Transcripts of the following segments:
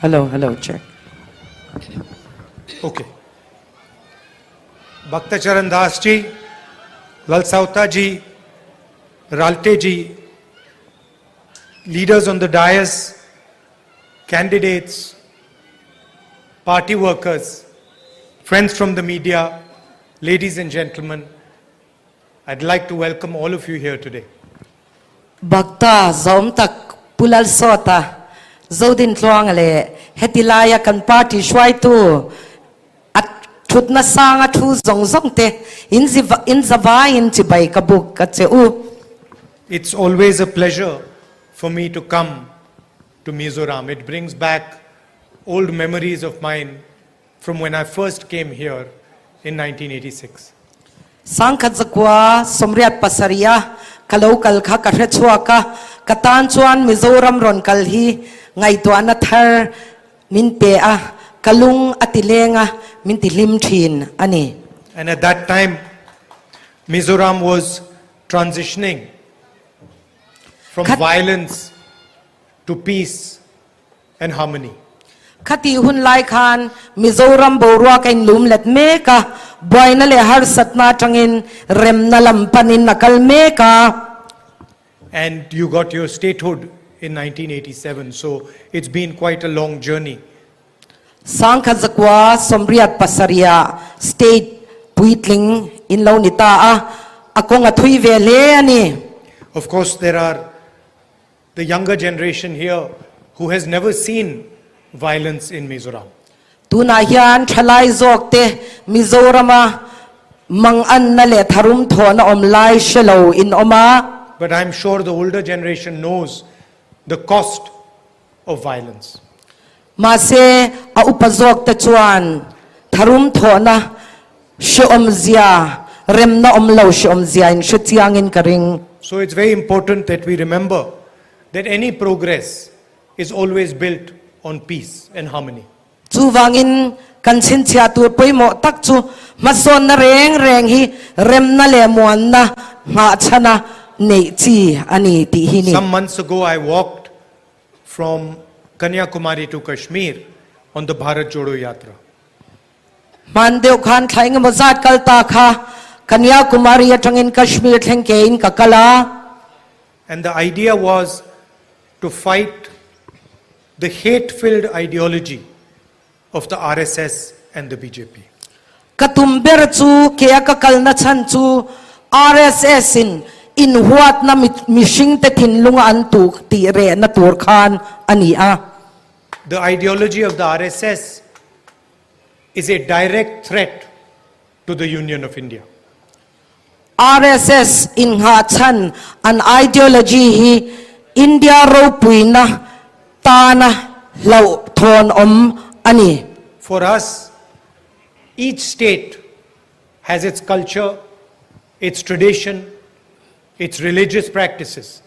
Hello, check. Okay. Bhakta Charan Das ji, Lalsauta ji, Ralte ji, leaders on the dais, candidates, party workers, friends from the media, ladies and gentlemen, I'd like to welcome all of you here today. Bhakta zom tak pulal sota zodin tluang le hetilaya kan party shwai tu at thut na sanga thu zong zong te in zavai in chibai kabuk ka cheu. It's always a pleasure for me to come to Mizoram. It brings back old memories of mine from when I first came here in 1986. Sangkhat zakwa somriat pasaria kalau kal kha ka rechua ka katan chuan Mizoram ron kal hi ngai to na thar min pe a kalung atilenga min tilim thin ani. And at that time, Mizoram was transitioning from violence to peace and harmony. Khati hun lai khan Mizoram borwa kain lum let me ka boy na le har satna tangin rem na lampanin nakal me ka. And you got your statehood in 1987, so it's been quite a long journey. Sangkhat zakwa somriat pasaria state puitling in launita a akong athui vele ani. Of course, there are the younger generation here who has never seen violence in Mizoram. Tuna hian thalai zok te Mizorama mang an na le tharum thona om lai shelo in oma. But I'm sure the older generation knows the cost of violence. Mase a upazok te chuan tharum thona she om zia rem na om lo she om zia in she chiang in karing. So it's very important that we remember that any progress is always built on peace and harmony. Chu wangin kan chin chia tu poimo tak chu mason na reng hi rem na le muan na nga chana nei chi ani ti hi ni. Some months ago I walked from Kanyakumari to Kashmir on the Bharat Jodo Yatra. Mandeu khan thaing mazat kal ta kha Kanyakumari atangin Kashmir thlengke in kakala. And the idea was to fight the hate-filled ideology of the RSS and the BJP. Katumber chu kaya kakal na chan chu RSS in huat na mishing te thin lunga an tu ti re na tur khan ani a. The ideology of the RSS is a direct threat to the Union of India. RSS in ha chan an ideology hi India ro puina ta na lau thon om ani. For us, each state has its culture, its tradition, its religious practices.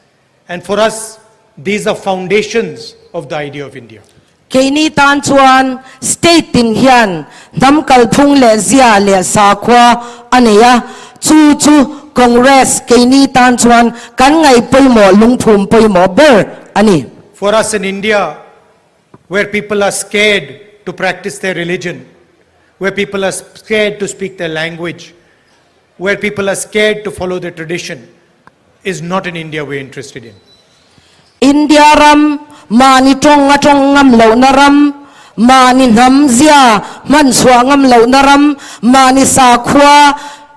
And for us, these are foundations of the idea of India. Keini tan chuan state in hian dam kal phung le zia le sa khwa ania chu Congress keini tan chuan kan ngai poimo lungphum poimo ber ani. For us in India, where people are scared to practice their religion, where people are scared to speak their language, where people are scared to follow their tradition, is not an India we're interested in. India ram mani tong ngam lo naram mani nam zia man ngam lo naram mani sa khwa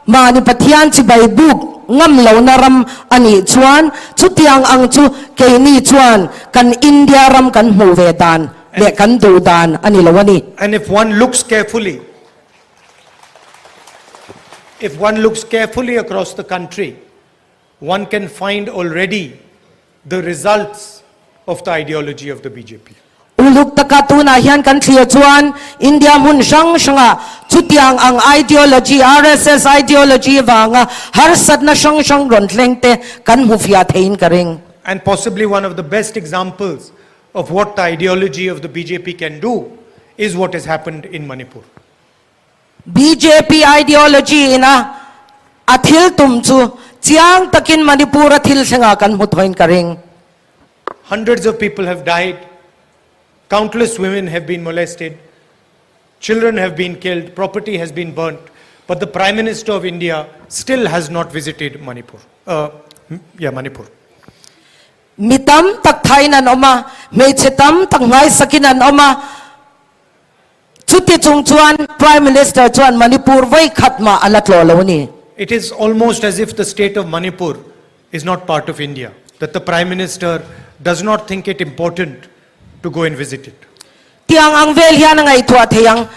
mani pathian chi bai buk ngam lo naram ani chuan chutiang ang chu keini chuan kan India ram kan mu ve dan le kan du dan ani lawani. And if one looks carefully across the country, one can find already the results of the ideology of the BJP. Uluk takatuna hian kan thlia chuan India mun shanga chutiang ang ideology RSS ideology wanga har satna shang ron thlengte kan mufia thein karing. And possibly one of the best examples of what the ideology of the BJP can do is what has happened in Manipur. BJP ideology ina athil tum chu chiang takin Manipur athil senga kan muthoin karing. Hundreds of people have died. Countless women have been molested, children have been killed, property has been burnt, but the Prime Minister of India still has not visited Manipur. Manipur. Mitam tak thainan oma, may chetam tak ngai sakinan oma. Chuti chung chuan Prime Minister chuan Manipur vai khatma alat lo lo ni. It is almost as if the state of Manipur is not part of India, that the Prime Minister does not think it important to go and visit it. Tiang ang vel hian ngai thua theyang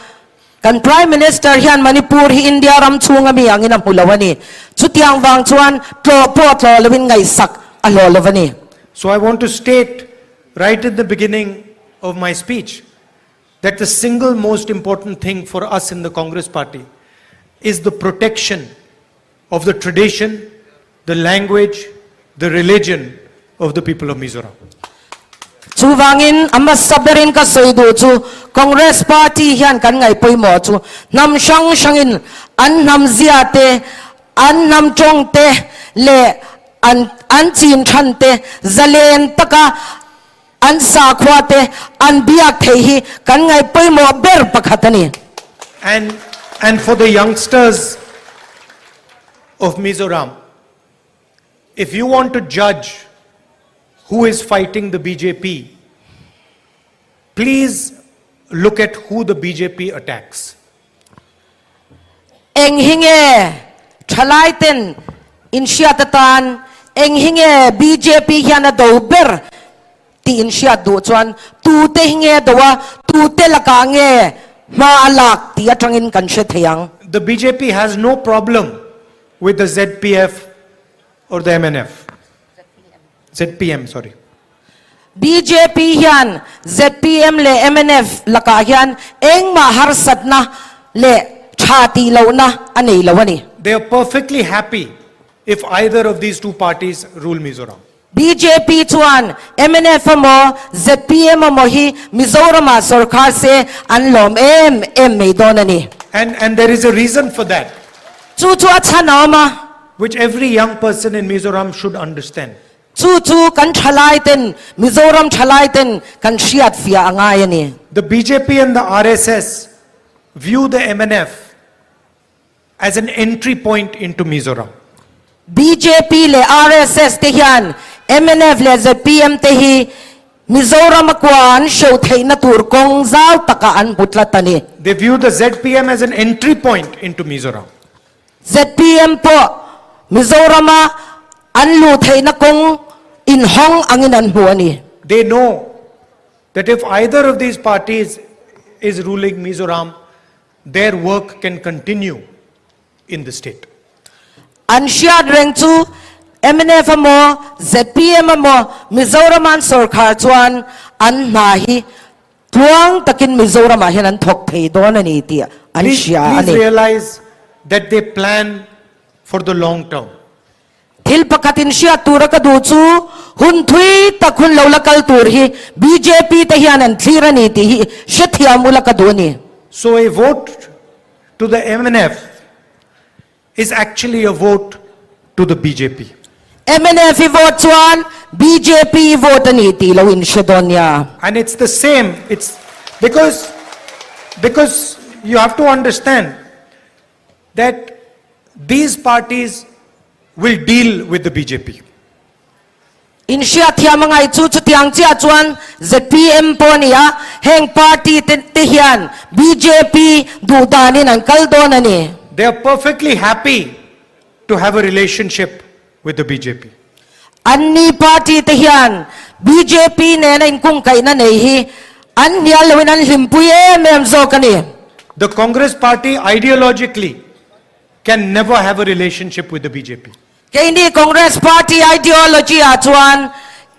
kan Prime Minister hian Manipur hi India ram chunga mi ang inam pulawani. Chutiang wang chuan tlo po tlo lewin ngai sak alo lawani. So I want to state right at the beginning of my speech that the single most important thing for us in the Congress party is the protection of the tradition, the language, the religion of the people of Mizoram. Chu wangin ama saberin ka soidu chu Congress party hian kan ngai poimo chu nam shang shangin an nam ziate an nam chongte le an chin thante zalen taka an sa khwate an biak thei kan ngai poimo ber pakhatani. And for the youngsters of Mizoram, if you want to judge who is fighting the BJP, please look at who the BJP attacks. Eng hinge thalaiten insiatatan eng hinge BJP hiana dober ti insiat do chuan tu te hinge dowa tu te lakange ma alak ti atangin kan she theyang. The BJP has no problem with the ZPF or the MNF. ZPM, sorry. BJP hian ZPM le MNF laka hian eng ma harsat na le chati lo na anei lawani. They are perfectly happy if either of these two parties rule Mizoram. BJP chuan MNF mo ZPM mo hi Mizoram sarkar se anlom em meidonani. And there is a reason for that, Chu chu achana ma which every young person in Mizoram should understand. chu kan thalaiten Mizoram thalaiten kan shiat fia angayani. The BJP and the RSS view the MNF as an entry point into Mizoram. BJP le RSS te hian MNF le ZPM te hi Mizoram kwan show thei na tur kong zau taka an putlatani. They view the ZPM as an entry point into Mizoram. ZPM po Mizorama an lu thei na kong in hong angin an buani. They know that if either of these parties is ruling Mizoram, their work can continue in the state. An siat reng chu MNF mo ZPM mo Mizoram an sarkar chuan an nahi tuang takin Mizoram hian an thok thei don ani ti an Please sia ani. realize that they plan for the long term. Thil pakatin siya tura ka du chu hun thui takhun lo lakal tur hi BJP te hian an thira ni ti hi shethia mula ka du ni. So a vote to the MNF is actually a vote to the BJP. MNF vote chuan BJP vote ani ti lo in shedonya. And it's the same. It's because you have to understand that these parties will deal with the BJP. In siya thia mangai chu chu tiang chia chuan ZPM po niya heng party te hian BJP du danin an kaldon ani. They are perfectly happy to have a relationship with the BJP. Anni party te hian BJP ne na in kung kai na nei hi an niya lawin an himpuye mem zo kani. The Congress party ideologically can never have a relationship with the BJP. Kay ni Congress party ideology a chuan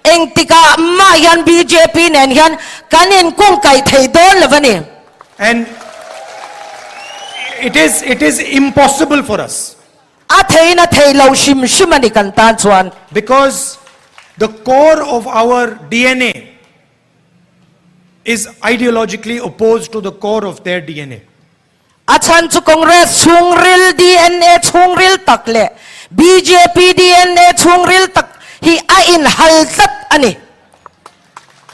eng tika ma yan BJP nen hian kanin kung kai thei don lawani. And it is impossible for us, A thei na thei lo shim shimani kan tan chuan. because the core of our DNA is ideologically opposed to the core of their DNA. Achan chu Congress chungril DNA chungril takle BJP DNA chungril tak hi a in haltat ani.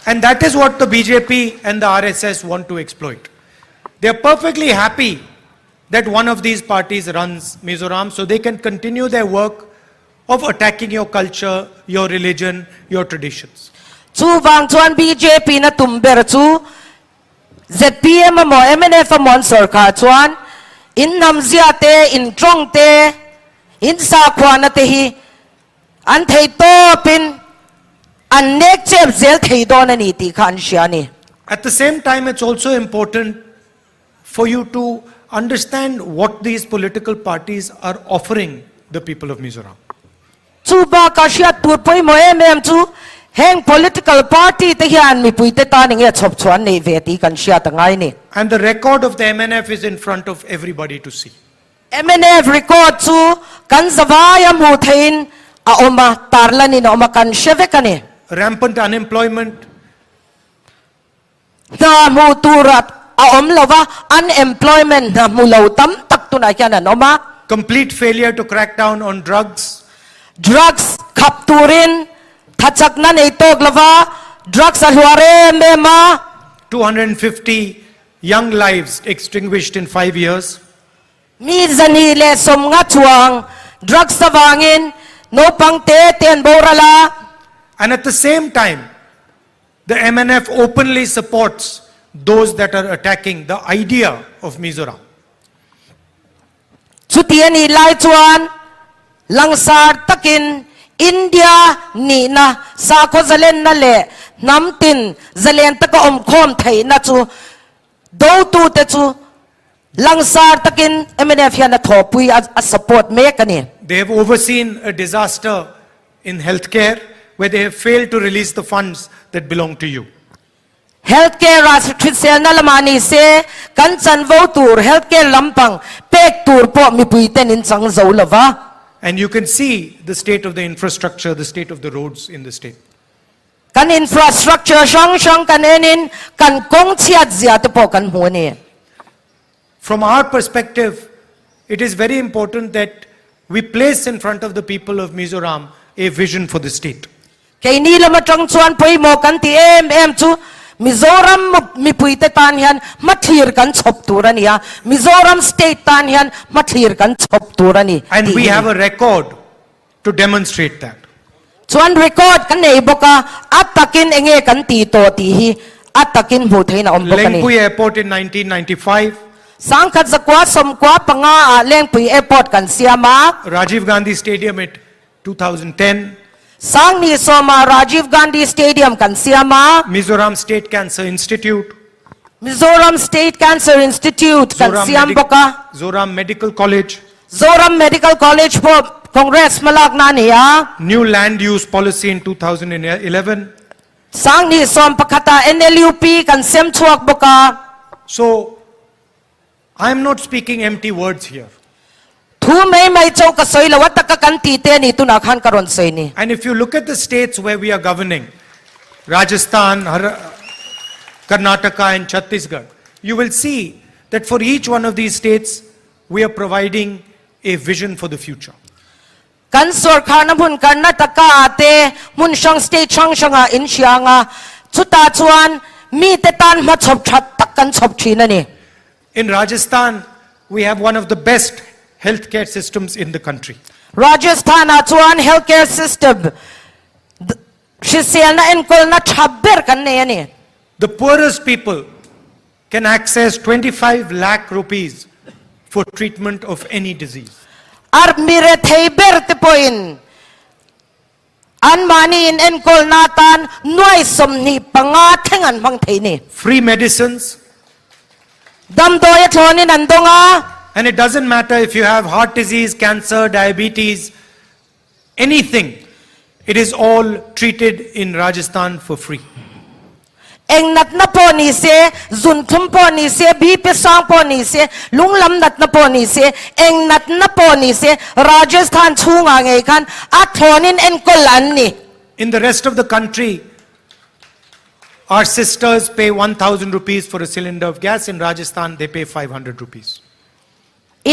And that is what the BJP and the RSS want to exploit. They are perfectly happy that one of these parties runs Mizoram so they can continue their work of attacking your culture, your religion, your traditions. Chu wang chuan BJP na tumber chu ZPM mo MNF mo sarkar chuan in namzia te in trong te in sa khwa na te hi an thei to pin an nek chep zel thei do na ni ti khan shiani. At the same time, it's also important for you to understand what these political parties are offering the people of Mizoram. Chu ba ka shia tur poi mo chu heng political party te hian mi pui te ta ning e chop chuan nei ve ti kan shia ta ngai ni. And the record of the MNF is in front of everybody to see. MNF record chu kan zawaya mu thein a oma tarlani na oma kan sheve kani. Rampant unemployment, Na mu turat a om lova unemployment na mu lo tam tak tu na kyan an oma. complete failure to crack down on drugs, Drugs kapturin thachak na nei tok lova drugs a hluare me ma 250 young lives extinguished in 5 years. mi zani le som nga chuang drugs tawangin no pangte ten borala. And at the same time, the MNF openly supports those that are attacking the idea of Mizoram. Chutian ni lai chuan langsar takin India ni na sa ko zalen na le namtin zalen ta ko khom thei na chu do tu te chu langsar takin MNF hian na thopui a support me kani. They have overseen a disaster in healthcare where they have failed to release the funds that belong to you. Healthcare rasitrisel na lamani se kanchan vo tur healthcare lampang pek tur po mi puiten in sang zo lova. And you can see the state of the infrastructure, the state of the roads in the state. Kan infrastructure shang kan enin kan kong chiat zia te po kan hu ni. From our perspective, it is very important that we place in front of the people of Mizoram a vision for the state. Kay ni lama trong chuan poi mo kan ti em chu Mizoram mi puite tan hian mathir kan chop turania. Mizoram state tan hian mathir kan chop turani. And we have a record to demonstrate that. Chuan record kan nei boka atakin enge kan ti to ti hi atakin hu theina om boka ni. Lengpui Airport in 1995, Sangkhat zakwa somkwa panga a lengpui airport kan siama. Rajiv Gandhi Stadium at 2010, Sang ni soma Rajiv Gandhi Stadium kan siama. Mizoram State Cancer Institute, Mizoram State Cancer Institute kan siam boka. Zoram Medical College, Zoram Medical College po Congress malak na niya. new land use policy in 2011. Sang ni som pakata NLUP kan sem chuak boka. So, I am not speaking empty words here. Thu may chow ka soy lawat ka kan ti te ni tu na khan karon soy ni. And if you look at the states where we are governing, Rajasthan, Karnataka and Chhattisgarh, you will see that for each one of these states, we are providing a vision for the future. Kan sarkar na mun Karnataka ate mun shang state shanga in sianga chuta chuan mi te tan ma chop that tak kan chop thina ni. In Rajasthan, we have one of the best healthcare systems in the country. Rajasthan chuan healthcare system shisel na enkol na thabber kan ne ani. The poorest people can access 25 lakh rupees for treatment of any disease. Ar mire theiber te poin an mani in enkol natan noi somni panga thengan mang theini. Free medicines. Dam doya thoni nandonga. And it doesn't matter if you have heart disease, cancer, diabetes, anything. It is all treated in Rajasthan for free. Eng nat na po ni se, zun thum po ni se, bi pe sang po ni se, lunglam nat na po ni se, eng nat na po ni se, Rajasthan chunga ngay kan, at thonin enkolan ni. In the rest of the country, our sisters pay 1,000 rupees for a cylinder of gas. In Rajasthan, they pay 500 rupees.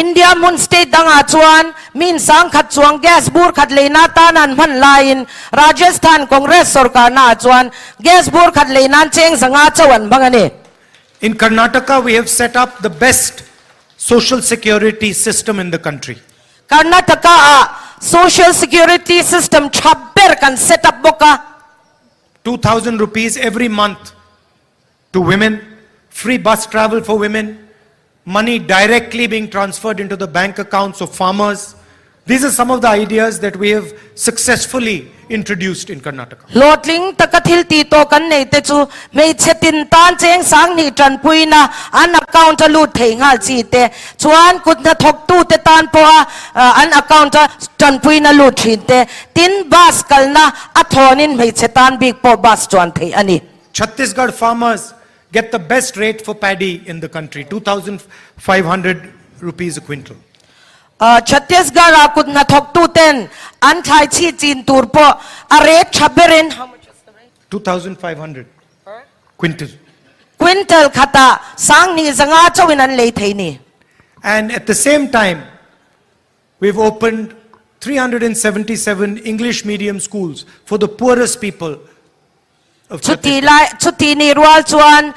India mun state danga chuan min sang khat chuang gas bur khat leina tanan man lain Rajasthan Congress sarkar na chuan gas bur khat leinan cheng sanga chawan bangani. In Karnataka, we have set up the best social security system in the country. Karnataka a social security system chabber kan set up boka 2,000 rupees every month to women, free bus travel for women, money directly being transferred into the bank accounts of farmers. These are some of the ideas that we have successfully introduced in Karnataka. lotling takathil ti to kan nei te chu mei chetin tan cheng sang ni tran puina an account lu thei ngal chi te chuan kut na thok tu te tan po an account tran puina lu thin te tin bas kalna athonin mei chetan big po bas chuan thei ani. Chhattisgarh farmers get the best rate for paddy in the country, 2,500 rupees a quintal. Chhattisgarh kut na thok tu ten an thai chi chin tur po a rate chaberin how much is the rate 2,500 quintal. quintal khata sang ni zanga chawin an lei thei ni. And at the same time, we've opened 377 English medium schools for the poorest people of chuti Chhattisgarh. lai chuti ni rual chuan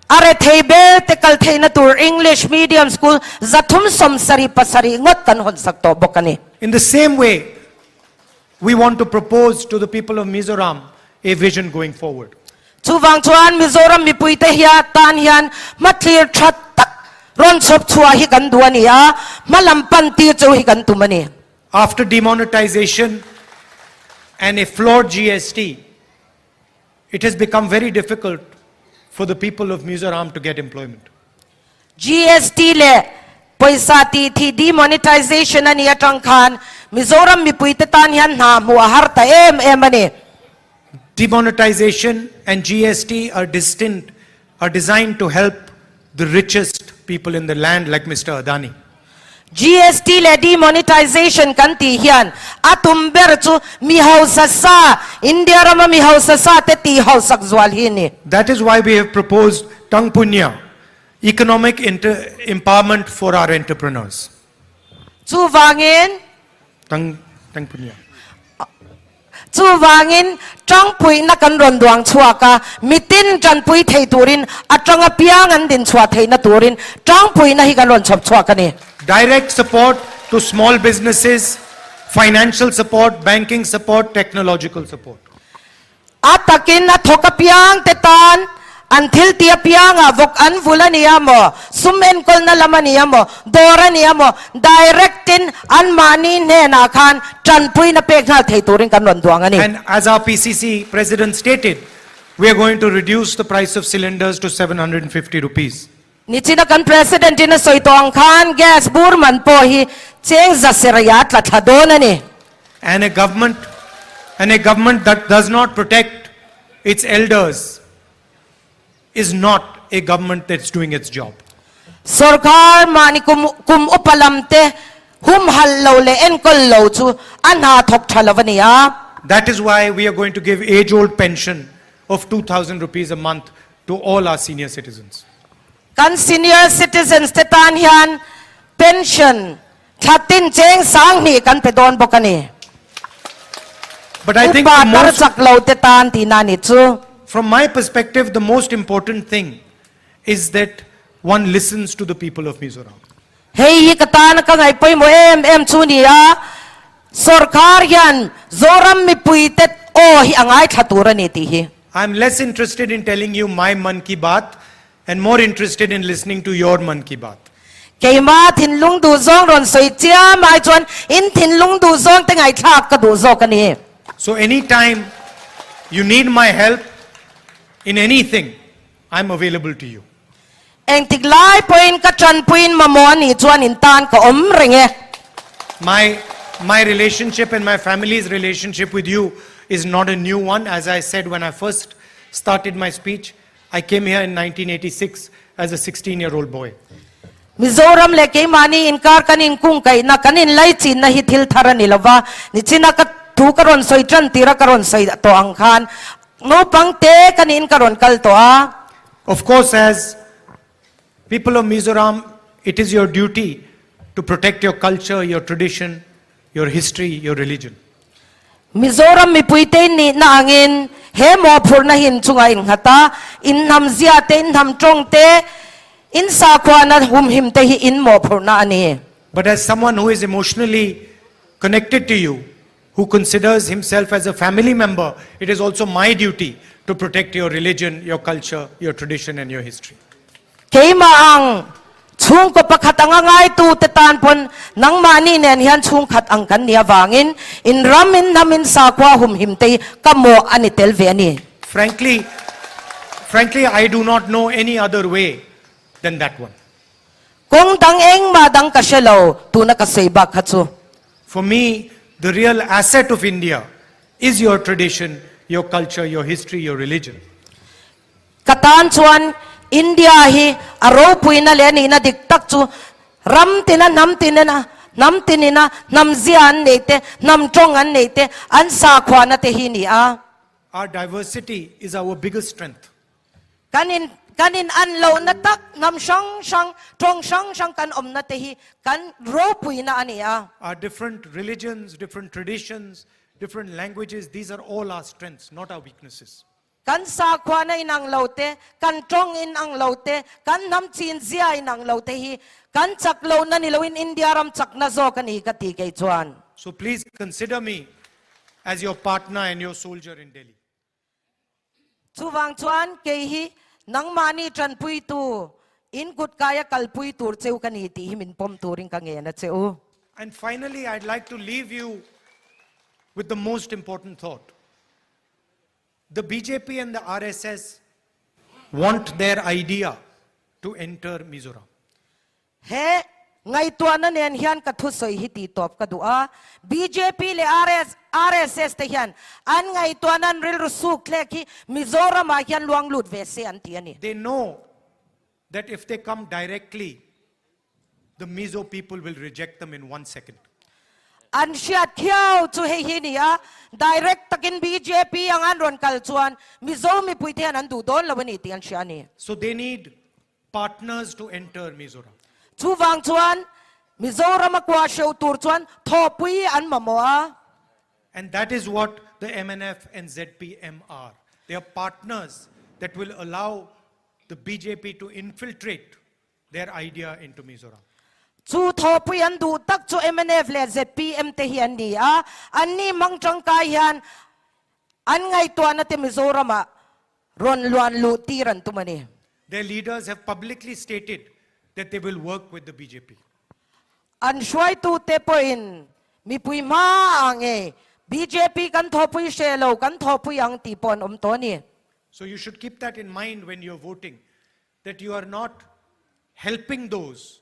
are theibe te kal theina tur English medium school zathum som sari pasari ngot kan hon sakto bokani. In the same way, we want to propose to the people of Mizoram a vision going forward. Chuwang chuan Mizoram mi pui te hia tan hian mathlir that tak ron chop chua hi kan duani a malampan ti chu hi kan tumani. After demonetization and a flawed GST, it has become very difficult for the people of Mizoram to get employment. GST le paisa ti thi demonetization ani atang khan Mizoram mi pui te tan hian na mu har ta em ani. Demonetization and GST are designed to help the richest people in the land like Mr. Adani. GST le demonetization kan ti hian atumber chu mi hausa sa India rama mi hausa sa te ti hausak zwal hi ni. That is why we have proposed Tang Punya, economic empowerment for our entrepreneurs. Chu wangin Tang Punya. chu wangin tang pui na kan ron duang chua ka mitin tran pui thei turin atanga piang an din chua thei na turin tang pui na hi kan ron chop chua ka ni. Direct support to small businesses, financial support, banking support, technological support. Atakin na thoka piang te tan until tia piang vok an vula niya mo sumen kol na laman niya mo dora niya mo directin an mani ne na khan tran pui na pek na thei turin kan ron duang ani. And as our PCC president stated, we are going to reduce the price of cylinders to 750 rupees. Ni china kan president ina soitong khan gas burman po hi cheng zasirayat la thadon ani. And a government that does not protect its elders is not a government that's doing its job. Sarkar mani kum upalamte hum hallo le en kol lo chu anha thok thalavania. That is why we are going to give age-old pension of 2,000 rupees a month to all our senior citizens. Kan senior citizens te tan hian pension thatin cheng sang ni kan pe don bokani. But I think Upa the tar most, chak lo te tan ti na ni chu. from my perspective, the most important thing is that one listens to the people of Mizoram. Hei hi katan ka ngai poi mo em chu ni a sarkar hian zoram mi pui te o hi angai thatura ni ti hi. I'm less interested in telling you my Man Ki Baat and more interested in listening to your Man Ki Baat. Keima thin lung du zong ron soi chia mai chuan in thin lung du zong te ngai thak ka du zo ka ni. So anytime you need my help in anything, I'm available to you. Eng tik lai poin ka chan puin mamon ni chuan in tan ka om renge. My relationship and my family's relationship with you is not a new one. As I said when I first started my speech, I came here in 1986 as a 16-year-old boy. Mizoram le keima ni inkar kanin kung kai na kanin lai chin na hithil thara ni lova ni china ka thu karon soi tran tira karon soi to ang khan no pang te kanin karon kal to a. Of course, as people of Mizoram, it is your duty to protect your culture, your tradition, your history, your religion. Mizoram mi puite ni na angin he mo phur na hin chunga in hata in nam zia te in nam trong te in sa kwa na hum him te hi in mo phur na ani. But as someone who is emotionally connected to you, who considers himself as a family member, it is also my duty to protect your religion, your culture, your tradition, and your history. Kay maang chung ko pakhatanga ngai tu te tan pon nang mani nen hian chung khat ang kan nia wangin in ramin namin sa kwa hum him te kamo ani tel ve ani. Frankly, I do not know any other way than that one. Kung dang eng ma dang kaselo tu na kasay bak hatsu. For me, the real asset of India is your tradition, your culture, your history, your religion. Katan chuan India hi aro pui na le ni na diktak chu ram tina nam tinina nam zian neite nam trong an neite an sa khwa na te hi ni a. Our diversity is our biggest strength. Kanin an lo na tak nam shang trong shang kan om na te hi kan ro pui na ani a. Our different religions, different traditions, different languages, these are all our strengths, not our weaknesses. Kan sa khwa na inang lo te kan trong in ang lo te kan nam chin zia inang lo te hi kan chak lo na ni lo in India ram chak na zo kan hi ka ti kay chuan. So please consider me as your partner and your soldier in Delhi. Chuwang chuan kay hi nang mani tran pui tu in gut kaya kal pui tur cheu kan hi ti himin pom turing ka nge na cheu. And finally, I'd like to leave you with the most important thought. The BJP and the RSS want their idea to enter Mizoram. He ngai tuan na nen hian ka thu soi hi ti top ka dua BJP le RSS te hian an ngai tuan an ril rusuk le ki Mizoram a hian luang lut ve se an ti ani. They know that if they come directly, the Mizo people will reject them in 1 second. An siat khiao chu hei hi ni a direct takin BJP ang an ron kal chuan Mizo mi puite an du don lawani ti an sia ni. So they need partners to enter Mizoram. Chu wang chuan Mizoram akwa sheu tur chuan thopui an mamoa. And that is what the MNF and ZPM are. They are partners that will allow the BJP to infiltrate their idea into Mizoram. Chu thopui an du tak chu MNF le ZPM te hi an ni a an ni mang chang kai hian an ngai tuan na te Mizoram a ron luan lu ti ran tu mani. Their leaders have publicly stated that they will work with the BJP. An shuai tu te po in mi pui ma ang BJP kan thopui shelo kan thopui ang tipon to ni. So you should keep that in mind when you're voting, that you are not helping those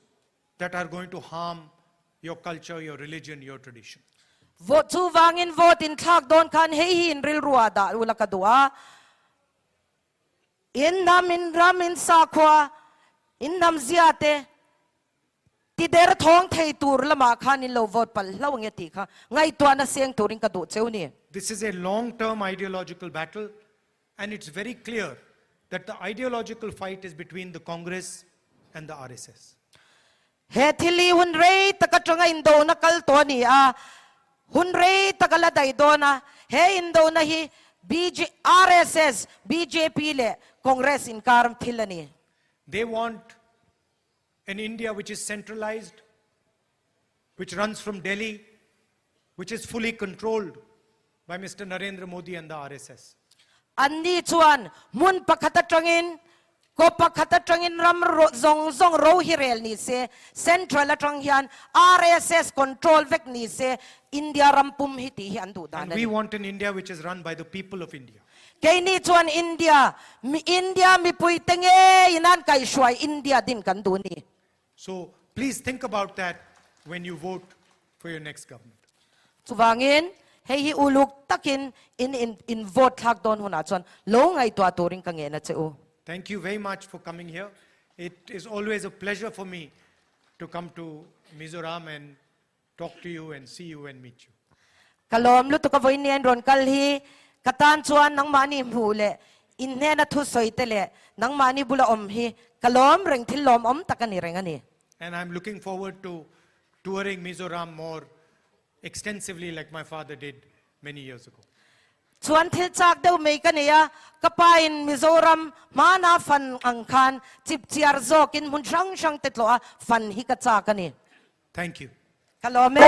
that are going to harm your culture, your religion, your tradition. Vote chu wangin vote in thak don kan hei hin ril ruwa da ula ka dua. In ramin sa khwa in nam ziate ti der thong thei tur lama khan in lo vote pal lo nge ti kha ngai to na seng turing ka du cheu ni. This is a long-term ideological battle, and it's very clear that the ideological fight is between the Congress and the RSS. He thili hun rei takatanga indo na kal to ni a hun rei takala dai do na he indo na hi RSS BJP le Congress in karam thilani. They want an India which is centralized, which runs from Delhi, which is fully controlled by Mr. Narendra Modi and the RSS. Anni chuan mun pakhatatangin ko pakhatatangin ram zong ro hirel ni se central atang hian RSS control vek ni se India rampum hiti hi andu dan. And we want an India which is run by the people of India. Kay ni chuan India mi pui tenge inan kai shwai India din kan du ni. So please think about that when you vote for your next government. Chuwangin hei hi uluk takin in vote thak don huna chuan lo ngai to turing ka nge na cheu. Thank you very much for coming here. It is always a pleasure for me to come to Mizoram and talk to you and see you and meet you. Kalom lu to ka voin nen ron kal hi katan chuan nang mani hule in ne na thu soi tele nang mani bula om hi kalom reng thil lom om takani reng ani. And I'm looking forward to touring Mizoram more extensively like my father did many years ago. ชวนทิลจากเดวเมกันเนี่ยกปายน์มิโซรัมมานาฟันอังคารจิบเจียร์โซกินมุนช่างช่างติดล้อฟันฮิกจากกันนี่ Thank you. ฮัลโหลแม่